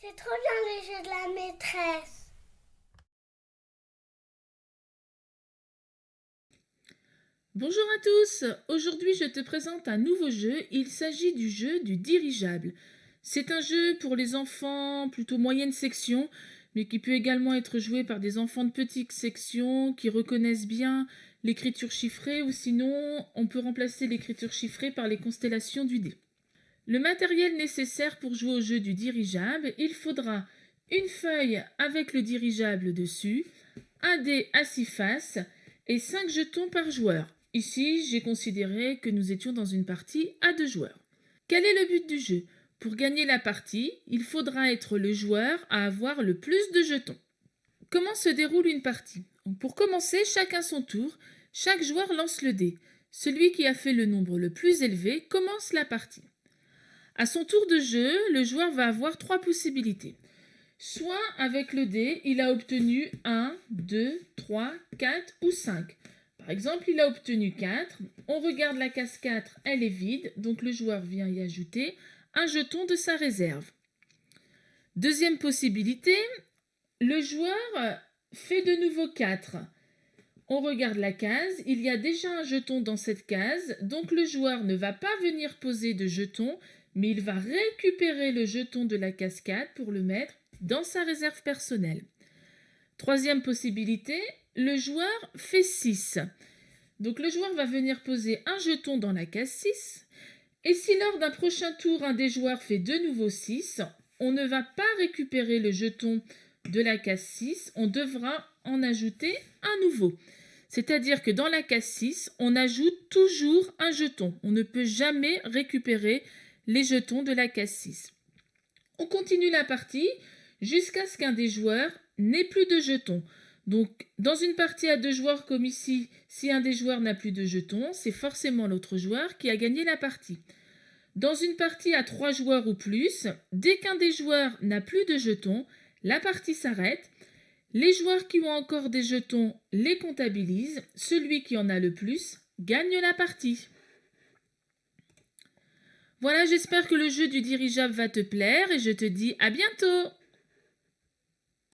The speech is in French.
C'est trop bien les jeux de la maîtresse. Bonjour à tous, aujourd'hui je te présente un nouveau jeu, il s'agit du jeu du dirigeable. C'est un jeu pour les enfants plutôt moyenne section, mais qui peut également être joué par des enfants de petite section qui reconnaissent bien l'écriture chiffrée, ou sinon on peut remplacer l'écriture chiffrée par les constellations du dé. Le matériel nécessaire pour jouer au jeu du dirigeable, il faudra une feuille avec le dirigeable dessus, un dé à 6 faces et 5 jetons par joueur. Ici, j'ai considéré que nous étions dans une partie à 2 joueurs. Quel est le but du jeu? Pour gagner la partie, il faudra être le joueur à avoir le plus de jetons. Comment se déroule une partie? Pour commencer, chacun son tour, chaque joueur lance le dé. Celui qui a fait le nombre le plus élevé commence la partie. À son tour de jeu, le joueur va avoir 3 possibilités. Soit avec le dé, il a obtenu 1, 2, 3, 4 ou 5. Par exemple, il a obtenu 4. On regarde la case 4, elle est vide, donc le joueur vient y ajouter un jeton de sa réserve. Deuxième possibilité, le joueur fait de nouveau 4. On regarde la case, il y a déjà un jeton dans cette case, donc le joueur ne va pas venir poser de jeton, mais il va récupérer le jeton de la case 4 pour le mettre dans sa réserve personnelle. Troisième possibilité, le joueur fait 6. Donc le joueur va venir poser un jeton dans la case 6. Et si lors d'un prochain tour, un des joueurs fait de nouveau 6, on ne va pas récupérer le jeton de la case 6, on devra en ajouter un nouveau. C'est-à-dire que dans la case 6, on ajoute toujours un jeton. On ne peut jamais récupérer les jetons de la case 6. On continue la partie jusqu'à ce qu'un des joueurs n'ait plus de jetons. Donc, dans une partie à 2 joueurs comme ici, si un des joueurs n'a plus de jetons, c'est forcément l'autre joueur qui a gagné la partie. Dans une partie à 3 joueurs ou plus, dès qu'un des joueurs n'a plus de jetons, la partie s'arrête. Les joueurs qui ont encore des jetons les comptabilisent. Celui qui en a le plus gagne la partie. Voilà, j'espère que le jeu du dirigeable va te plaire et je te dis à bientôt!